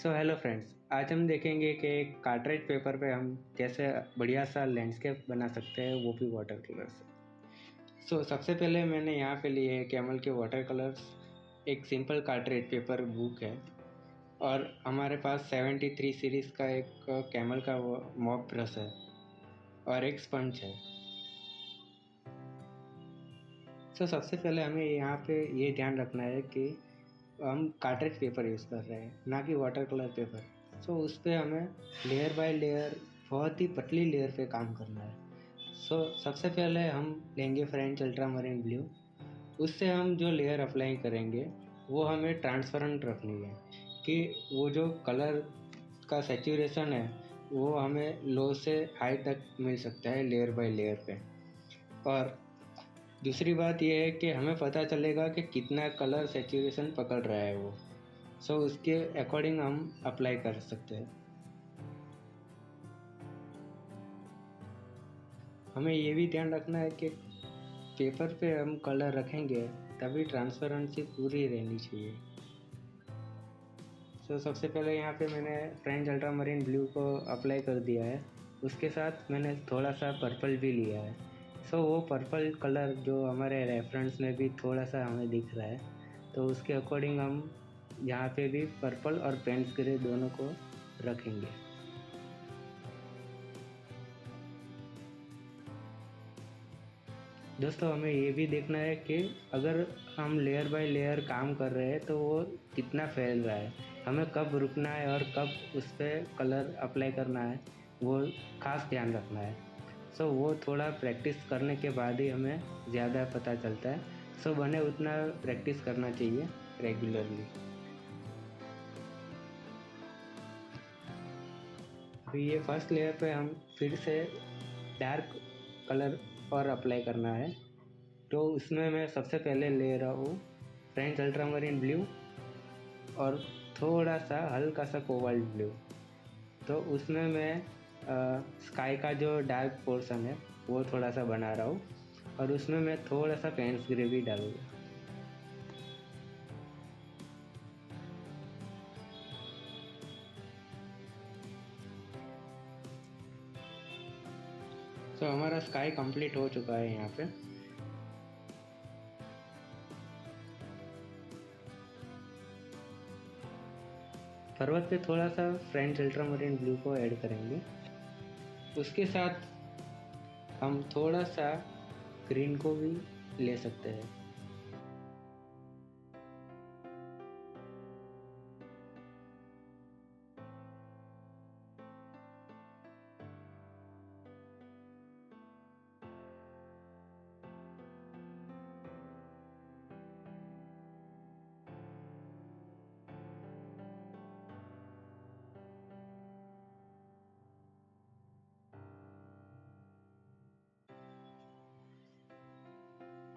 So hello friends, आज हम देखेंगे कि कार्ट्रिज पेपर पे हम कैसे बढ़िया सा लैंडस्केप बना सकते हैं, वो भी वाटर कलर से। सबसे पहले मैंने यहाँ पे लिए है कैमल के वाटर कलर्स। एक सिंपल कार्ट्रिज पेपर बुक है और हमारे पास 73 सीरीज़ का एक कैमल का मॉप ब्रश है और एक स्पंज है। सबसे पहले हमें यहाँ पे ये ध्यान रखना है कि हम कार्ट्रिज पेपर यूज़ कर रहे हैं, ना कि वाटर कलर पेपर। उस पर हमें लेयर बाय लेयर, बहुत ही पतली लेयर पे काम करना है। सबसे पहले हम लेंगे फ्रेंच अल्ट्रामरीन ब्लू। उससे हम जो लेयर अप्लाई करेंगे वो हमें ट्रांसपेरेंट रखनी है कि वो जो कलर का सेचुरेशन है वो हमें लो से हाई तक मिल सकता है लेयर बाय लेयर पे। और दूसरी बात यह है कि हमें पता चलेगा कि कितना कलर सेचुरेशन पकड़ रहा है वो। उसके अकॉर्डिंग हम अप्लाई कर सकते हैं। हमें ये भी ध्यान रखना है कि पेपर पे हम कलर रखेंगे तभी ट्रांसपेरेंसी पूरी रहनी चाहिए। सबसे पहले यहाँ पे मैंने फ्रेंच अल्ट्रामरीन ब्लू को अप्लाई कर दिया है। उसके साथ मैंने थोड़ा सा पर्पल भी लिया है। वो पर्पल कलर जो हमारे रेफरेंस में भी थोड़ा सा हमें दिख रहा है, तो उसके अकॉर्डिंग हम यहाँ पे भी पर्पल और पेंट्स ग्रे दोनों को रखेंगे। दोस्तों, हमें ये भी देखना है कि अगर हम लेयर बाय लेयर काम कर रहे हैं तो वो कितना फैल रहा है, हमें कब रुकना है और कब उस पर कलर अप्लाई करना है, वो खास ध्यान रखना है। वो थोड़ा प्रैक्टिस करने के बाद ही हमें ज़्यादा पता चलता है। बने उतना प्रैक्टिस करना चाहिए रेगुलरली। अभी ये फर्स्ट लेयर पे हम फिर से डार्क कलर और अप्लाई करना है, तो उसमें मैं सबसे पहले ले रहा हूँ फ्रेंच अल्ट्रामरीन ब्लू और थोड़ा सा हल्का सा कोबाल्ट ब्लू। तो उसमें मैं स्काई का जो डार्क पोर्शन है वो थोड़ा सा बना रहा हूँ और उसमें मैं थोड़ा सा पेंट्स ग्रे भी डालूँगा। हमारा स्काई कंप्लीट हो चुका है। यहाँ पे पर्वत पे थोड़ा सा फ्रेंच अल्ट्रामरीन ब्लू को ऐड करेंगे। उसके साथ हम थोड़ा सा ग्रीन को भी ले सकते हैं।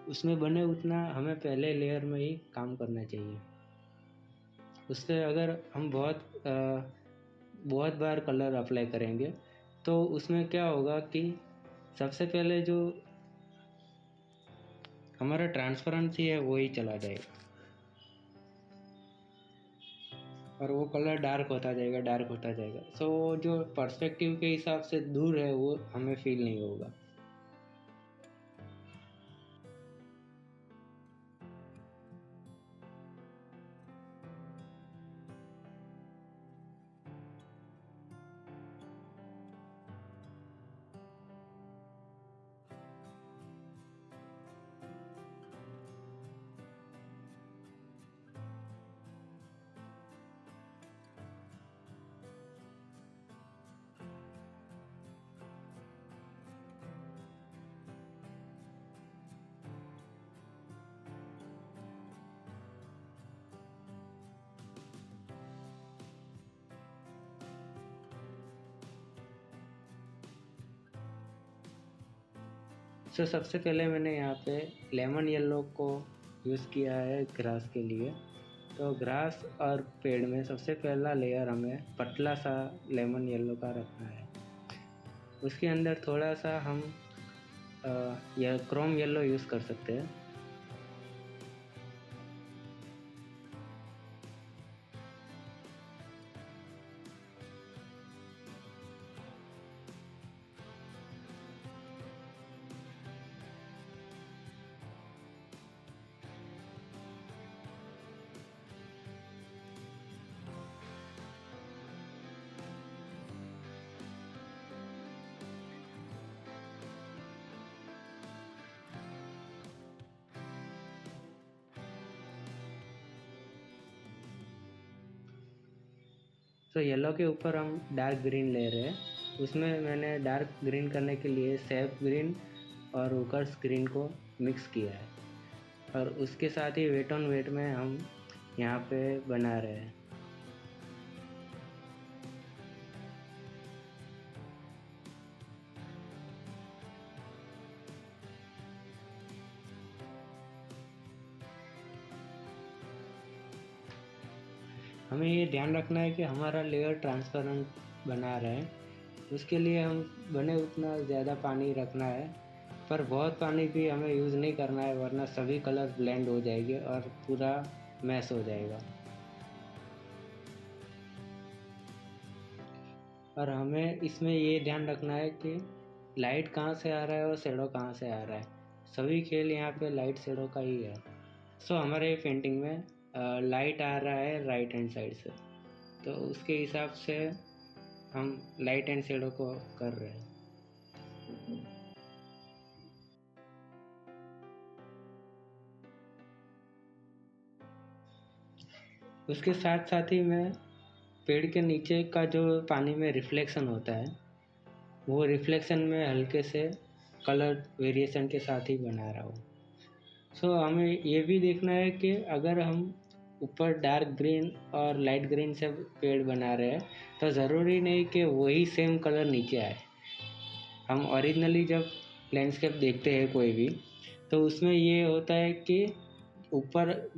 उसमें बने उतना हमें पहले लेयर में ही काम करना चाहिए। उससे अगर हम बहुत बार कलर अप्लाई करेंगे तो उसमें क्या होगा कि सबसे पहले जो हमारा ट्रांसपेरेंसी है वो ही चला जाएगा और वो कलर डार्क होता जाएगा, डार्क होता जाएगा। जो पर्सपेक्टिव के हिसाब से दूर है वो हमें फील नहीं होगा। सबसे पहले मैंने यहाँ पे लेमन येलो को यूज़ किया है ग्रास के लिए। तो ग्रास और पेड़ में सबसे पहला लेयर हमें पतला सा लेमन येलो का रखना है। उसके अंदर थोड़ा सा हम यह क्रोम येलो यूज़ कर सकते हैं। तो येलो के ऊपर हम डार्क ग्रीन ले रहे हैं। उसमें मैंने डार्क ग्रीन करने के लिए सेफ ग्रीन और ओकर्स ग्रीन को मिक्स किया है, और उसके साथ ही वेट ऑन वेट में हम यहाँ पे बना रहे हैं। हमें ये ध्यान रखना है कि हमारा लेयर ट्रांसपेरेंट बना रहे हैं। उसके लिए हम बने उतना ज़्यादा पानी रखना है, पर बहुत पानी भी हमें यूज़ नहीं करना है, वरना सभी कलर ब्लेंड हो जाएंगे और पूरा मैस हो जाएगा। और हमें इसमें ये ध्यान रखना है कि लाइट कहाँ से आ रहा है और शेडो कहाँ से आ रहा है। सभी खेल यहाँ पे लाइट शेडो का ही है। हमारे पेंटिंग में लाइट आ रहा है राइट हैंड साइड से, तो उसके हिसाब से हम लाइट एंड शेडो को कर रहे हैं। उसके साथ साथ ही मैं पेड़ के नीचे का जो पानी में रिफ्लेक्शन होता है, वो रिफ्लेक्शन में हल्के से कलर वेरिएशन के साथ ही बना रहा हूँ। हमें ये भी देखना है कि अगर हम ऊपर डार्क ग्रीन और लाइट ग्रीन से पेड़ बना रहे हैं, तो ज़रूरी नहीं कि वही सेम कलर नीचे आए। हम ओरिजिनली जब लैंडस्केप देखते हैं कोई भी, तो उसमें ये होता है कि ऊपर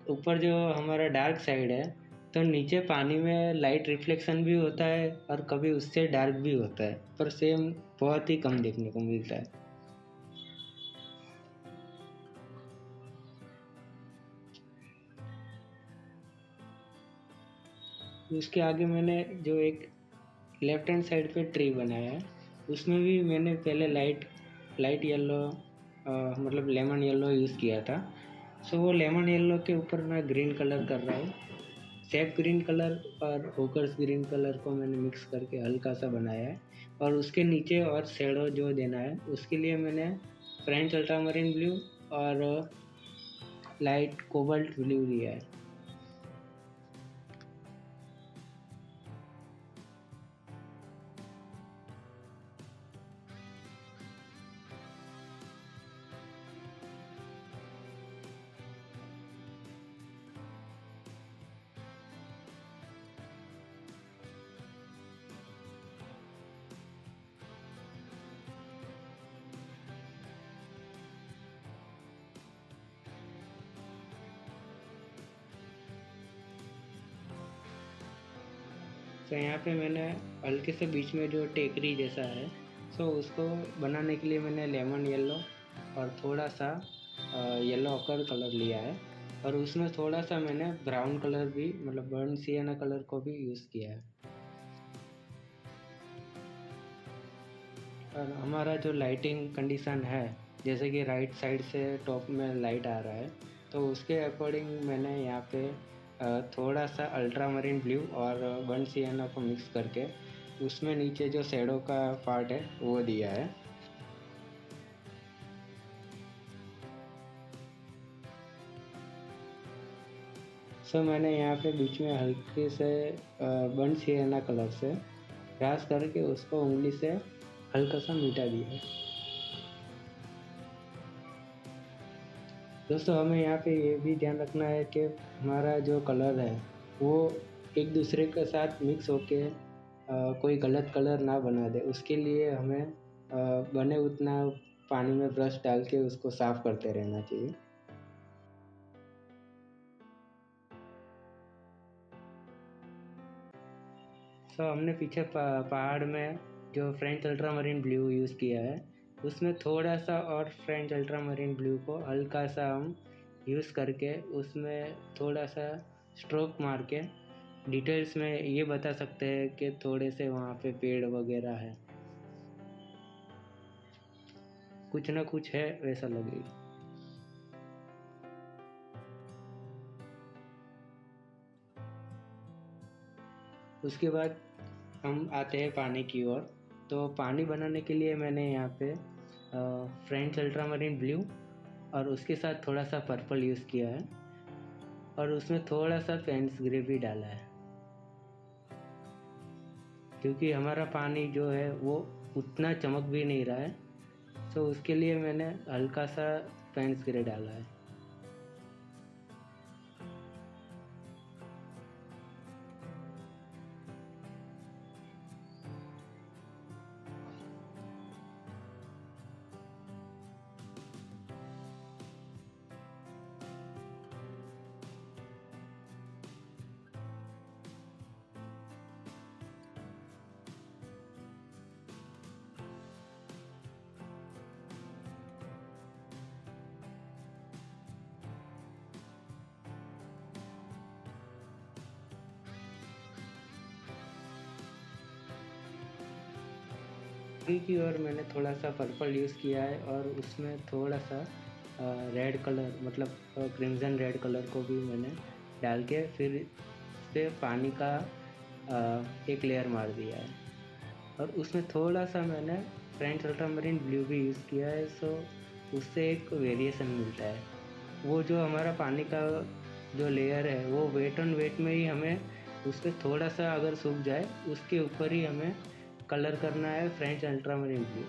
ऊपर जो हमारा डार्क साइड है, तो नीचे पानी में लाइट रिफ्लेक्शन भी होता है और कभी उससे डार्क भी होता है, पर सेम बहुत ही कम देखने को मिलता है। उसके आगे मैंने जो एक लेफ्ट हैंड साइड पे ट्री बनाया है, उसमें भी मैंने पहले लाइट येलो मतलब लेमन येलो यूज़ किया था। वो लेमन येलो के ऊपर मैं ग्रीन कलर कर रहा हूँ। सेफ ग्रीन कलर और ओकर्स ग्रीन कलर को मैंने मिक्स करके हल्का सा बनाया है, और उसके नीचे और शेडो जो देना है उसके लिए मैंने फ्रेंच अल्ट्रामरीन ब्लू और लाइट कोबाल्ट ब्लू लिया है। यहाँ पे मैंने हल्के से बीच में जो टेकरी जैसा है, उसको बनाने के लिए मैंने लेमन येलो और थोड़ा सा येलो ऑकर कलर लिया है, और उसमें थोड़ा सा मैंने ब्राउन कलर भी, मतलब बर्न सियाना कलर को भी यूज़ किया है। और हमारा जो लाइटिंग कंडीशन है, जैसे कि राइट साइड से टॉप में लाइट आ रहा है, तो उसके अकॉर्डिंग मैंने यहाँ पे थोड़ा सा अल्ट्रामरीन ब्लू और बर्न सियाना को मिक्स करके उसमें नीचे जो शेडो का पार्ट है वो दिया है। मैंने यहाँ पे बीच में हल्के से बर्न सियाना कलर से क्रॉस करके उसको उंगली से हल्का सा मिटा दिया है। दोस्तों, हमें यहाँ पे ये भी ध्यान रखना है कि हमारा जो कलर है वो एक दूसरे के साथ मिक्स होके कोई गलत कलर ना बना दे। उसके लिए हमें बने उतना पानी में ब्रश डाल के उसको साफ़ करते रहना चाहिए। हमने पीछे पहाड़ में जो फ्रेंच अल्ट्रामरीन ब्लू यूज़ किया है, उसमें थोड़ा सा और फ्रेंच अल्ट्रामरीन ब्लू को हल्का सा हम यूज़ करके उसमें थोड़ा सा स्ट्रोक मार के डिटेल्स में ये बता सकते हैं कि थोड़े से वहाँ पे पेड़ वगैरह है, कुछ ना कुछ है वैसा लगेगा। उसके बाद हम आते हैं पानी की ओर। तो पानी बनाने के लिए मैंने यहाँ पे फ्रेंच अल्ट्रामरीन ब्लू और उसके साथ थोड़ा सा पर्पल यूज़ किया है, और उसमें थोड़ा सा पेंट्स ग्रे भी डाला है। क्योंकि हमारा पानी जो है वो उतना चमक भी नहीं रहा है। सो उसके लिए मैंने हल्का सा पेंट स्प्रे डाला है। आगे की ओर मैंने थोड़ा सा पर्पल यूज़ किया है और उसमें थोड़ा सा रेड कलर मतलब क्रिम्ज़न रेड कलर को भी मैंने डाल के फिर इस पे पानी का एक लेयर मार दिया है। और उसमें थोड़ा सा मैंने फ्रेंच अल्ट्रामरीन ब्लू भी यूज़ किया है। सो उससे एक वेरिएशन मिलता है। वो जो हमारा पानी का जो लेयर है वो वेट ऑन वेट में ही हमें उस पर थोड़ा सा अगर सूख जाए उसके ऊपर ही हमें कलर करना है फ्रेंच अल्ट्रामरीन ब्लू।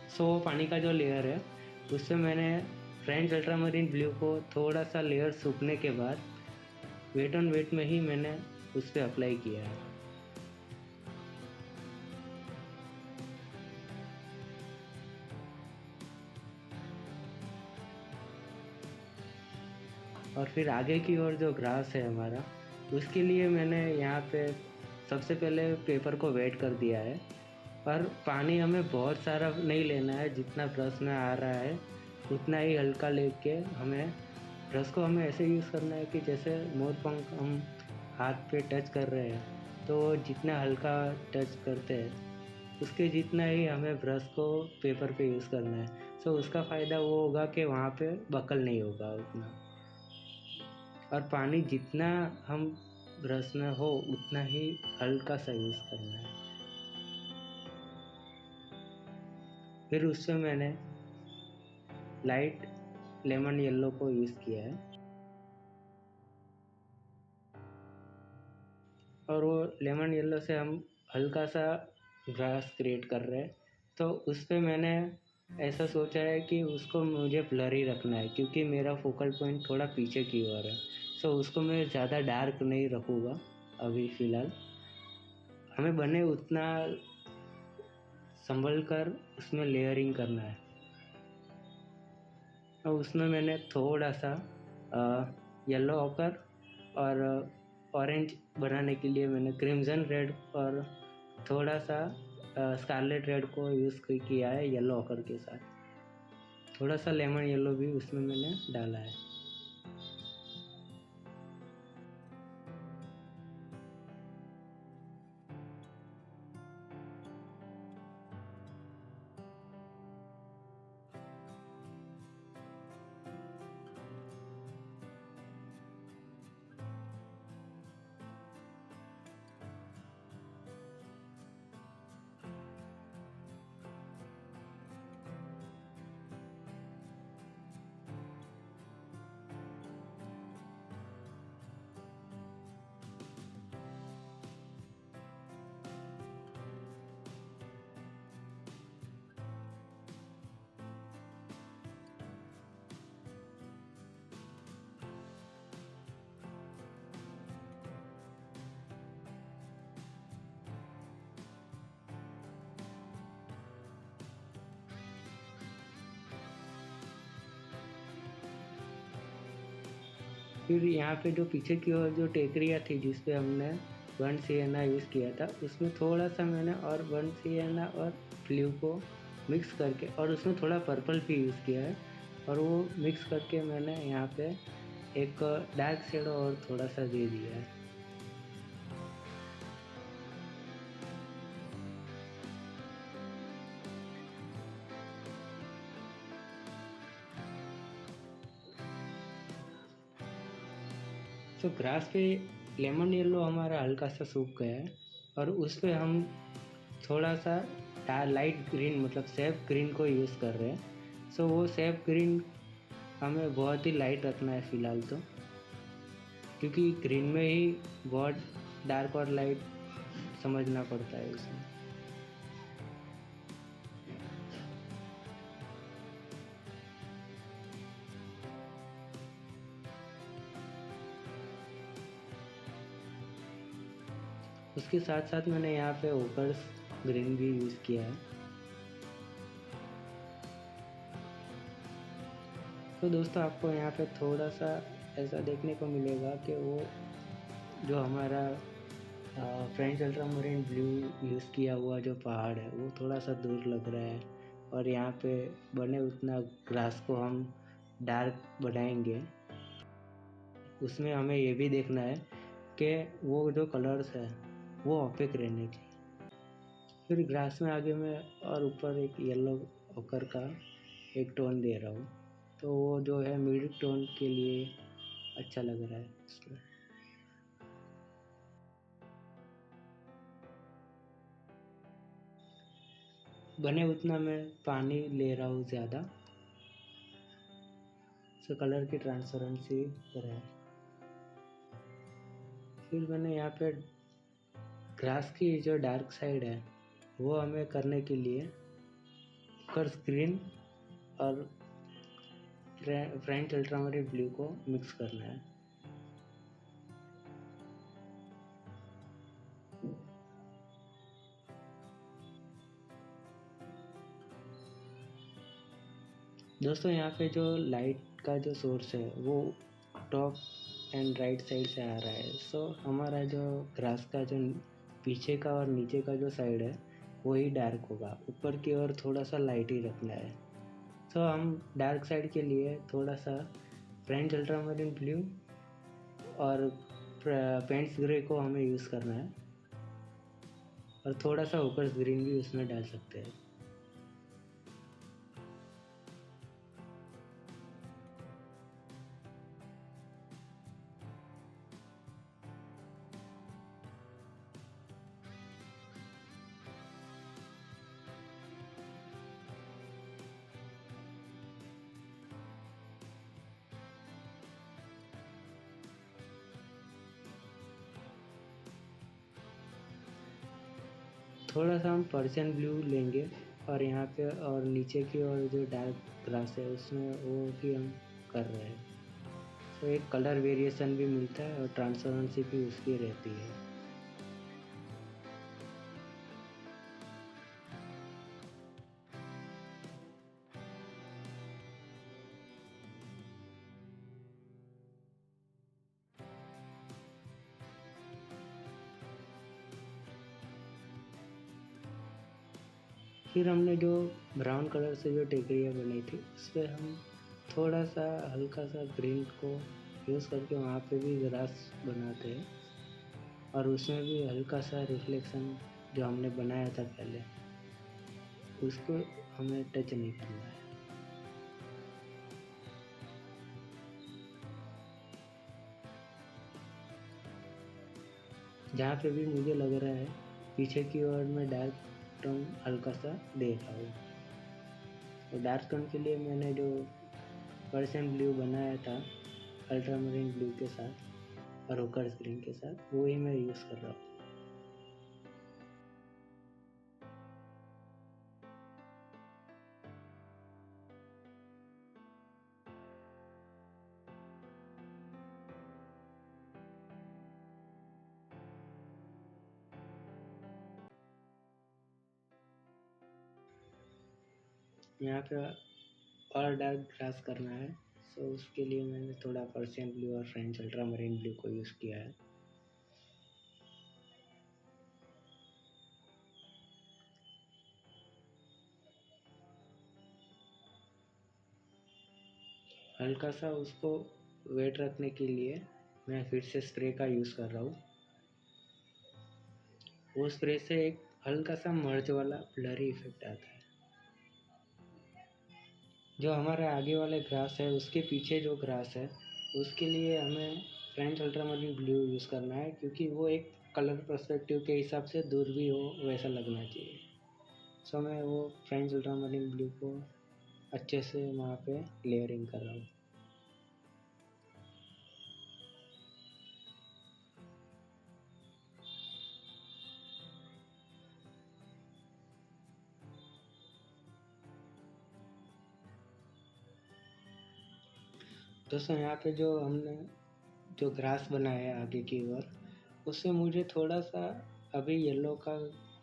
सो वो पानी का जो लेयर है उससे मैंने फ्रेंच अल्ट्रामरीन ब्लू को थोड़ा सा लेयर सूखने के बाद वेट ऑन वेट में ही मैंने उस पर अप्लाई किया है। और फिर आगे की ओर जो ग्रास है हमारा उसके लिए मैंने यहाँ पे सबसे पहले पेपर को वेट कर दिया है। पर पानी हमें बहुत सारा नहीं लेना है, जितना ब्रश में आ रहा है उतना ही हल्का लेके हमें ब्रश को हमें ऐसे यूज़ करना है कि जैसे मोर पंख हम हाथ पे टच कर रहे हैं तो जितना हल्का टच करते हैं उसके जितना ही हमें ब्रश को पेपर पे यूज़ करना है। सो उसका फ़ायदा वो होगा कि वहाँ पे बकल नहीं होगा उतना। और पानी जितना हम ब्रश में हो उतना ही हल्का सा यूज़ करना है। फिर उससे मैंने लाइट लेमन येलो को यूज़ किया है और वो लेमन येलो से हम हल्का सा ग्रास क्रिएट कर रहे हैं। तो उस पे मैंने ऐसा सोचा है कि उसको मुझे ब्लर ही रखना है क्योंकि मेरा फोकल पॉइंट थोड़ा पीछे की ओर है। सो उसको मैं ज़्यादा डार्क नहीं रखूँगा अभी फ़िलहाल। हमें बने उतना संभल कर उसमें लेयरिंग करना है। और उसमें मैंने थोड़ा सा येलो ऑकर और ऑरेंज बनाने के लिए मैंने क्रिम्ज़न रेड और थोड़ा सा स्कारलेट रेड को यूज़ किया है येलो ऑकर के साथ। थोड़ा सा लेमन येलो भी उसमें मैंने डाला है। फिर यहाँ पे जो पीछे की ओर जो टेकरियाँ थी जिस पे हमने वन सिएना यूज़ किया था उसमें थोड़ा सा मैंने और वन सिएना और ब्लू को मिक्स करके और उसमें थोड़ा पर्पल भी यूज़ किया है और वो मिक्स करके मैंने यहाँ पे एक डार्क शेडो और थोड़ा सा दे दिया है। तो ग्रास पे लेमन येलो हमारा हल्का सा सूख गया है और उस पे हम थोड़ा सा लाइट ग्रीन मतलब सेफ ग्रीन को यूज़ कर रहे हैं। सो वो सेफ ग्रीन हमें बहुत ही लाइट रखना है फ़िलहाल तो, क्योंकि ग्रीन में ही बहुत डार्क और लाइट समझना पड़ता है उसमें। उसके साथ साथ मैंने यहाँ पे ओकर्स ग्रीन भी यूज़ किया है। तो दोस्तों आपको यहाँ पे थोड़ा सा ऐसा देखने को मिलेगा कि वो जो हमारा फ्रेंच अल्ट्रामरीन ब्लू यूज़ किया हुआ जो पहाड़ है वो थोड़ा सा दूर लग रहा है, और यहाँ पे बने उतना ग्रास को हम डार्क बनाएंगे। उसमें हमें ये भी देखना है कि वो जो कलर्स है वो ऑपेक रहने चाहिए। फिर ग्रास में आगे मैं और ऊपर एक येलो ओकर का एक टोन दे रहा हूँ, तो वो जो है मिड टोन के लिए अच्छा लग रहा है इसमें। बने उतना मैं पानी ले रहा हूँ ज़्यादा, तो कलर की ट्रांसपेरेंसी रहे। फिर मैंने यहाँ पे ग्रास की जो डार्क साइड है वो हमें करने के लिए कर्स ग्रीन और फ्रेंच अल्ट्रामरीन ब्लू को मिक्स करना है। दोस्तों यहाँ पे जो लाइट का जो सोर्स है वो टॉप एंड राइट साइड से आ रहा है, सो हमारा जो ग्रास का जो पीछे का और नीचे का जो साइड है वही डार्क होगा, ऊपर की ओर थोड़ा सा लाइट ही रखना है। सो हम डार्क साइड के लिए थोड़ा सा फ्रेंच अल्ट्रामरीन ब्लू और पेंट्स ग्रे को हमें यूज़ करना है, और थोड़ा सा ओकर्स ग्रीन भी उसमें डाल सकते हैं। थोड़ा सा हम पर्शियन ब्लू लेंगे और यहाँ पे और नीचे की ओर जो डार्क ग्रास है उसमें वो भी हम कर रहे हैं, तो एक कलर वेरिएशन भी मिलता है और ट्रांसपेरेंसी भी उसकी रहती है। फिर हमने जो ब्राउन कलर से जो टेकरियाँ बनाई थी उस पर हम थोड़ा सा हल्का सा ग्रीन को यूज़ करके वहाँ पे भी ग्रास बनाते हैं, और उसमें भी हल्का सा रिफ्लेक्शन जो हमने बनाया था पहले उसको हमें टच नहीं करना है। जहाँ पे भी मुझे लग रहा है पीछे की ओर में डार्क टोन हल्का सा दे रहा हूँ। और डार्क टोन के लिए मैंने जो पर्शियन ब्लू बनाया था अल्ट्रामरीन ब्लू के साथ और ओकर्स ग्रीन के साथ वही मैं यूज़ कर रहा हूँ। यहाँ पे और डार्क ग्रास करना है, सो उसके लिए मैंने थोड़ा पर्शियन ब्लू और फ्रेंच अल्ट्रामरीन ब्लू को यूज़ किया है। हल्का सा उसको वेट रखने के लिए मैं फिर से स्प्रे का यूज़ कर रहा हूँ। वो स्प्रे से एक हल्का सा मर्ज वाला ब्लरी इफेक्ट आता है। जो हमारे आगे वाले ग्रास है उसके पीछे जो ग्रास है उसके लिए हमें फ्रेंच अल्ट्रामरीन ब्लू यूज़ करना है, क्योंकि वो एक कलर पर्सपेक्टिव के हिसाब से दूर भी हो वैसा लगना चाहिए। सो मैं वो फ्रेंच अल्ट्रामरीन ब्लू को अच्छे से वहाँ पे लेयरिंग कर रहा हूँ। दोस्तों यहाँ पे जो हमने जो ग्रास बनाया है आगे की ओर, उससे मुझे थोड़ा सा अभी येलो का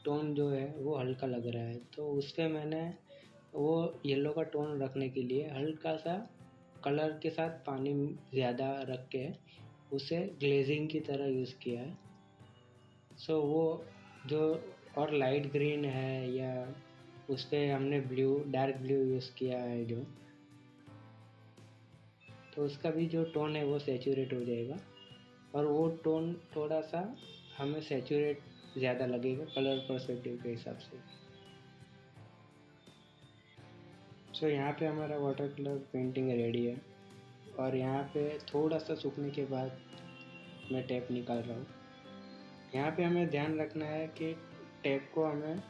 टोन जो है वो हल्का लग रहा है। तो उस पर मैंने वो येलो का टोन रखने के लिए हल्का सा कलर के साथ पानी ज़्यादा रख के उसे ग्लेजिंग की तरह यूज़ किया है। सो वो जो और लाइट ग्रीन है या उस पर हमने डार्क ब्लू यूज़ किया है जो, तो उसका भी जो टोन है वो सैचुरेट हो जाएगा और वो टोन थोड़ा सा हमें सैचुरेट ज़्यादा लगेगा कलर पर्सपेक्टिव के हिसाब से। सो यहाँ पे हमारा वाटर कलर पेंटिंग रेडी है और यहाँ पे थोड़ा सा सूखने के बाद मैं टैप निकाल रहा हूँ। यहाँ पे हमें ध्यान रखना है कि टैप को हमें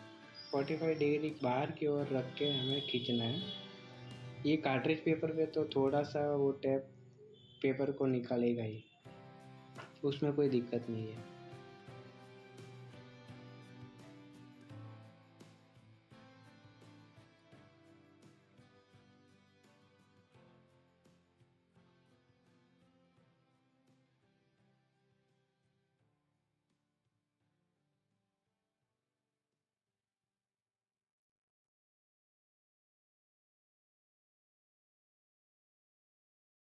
45 डिग्री बाहर की ओर रख के हमें खींचना है। ये कार्ट्रिज पेपर पे तो थोड़ा सा वो टैप पेपर को निकालेगा ही, उसमें कोई दिक्कत नहीं है।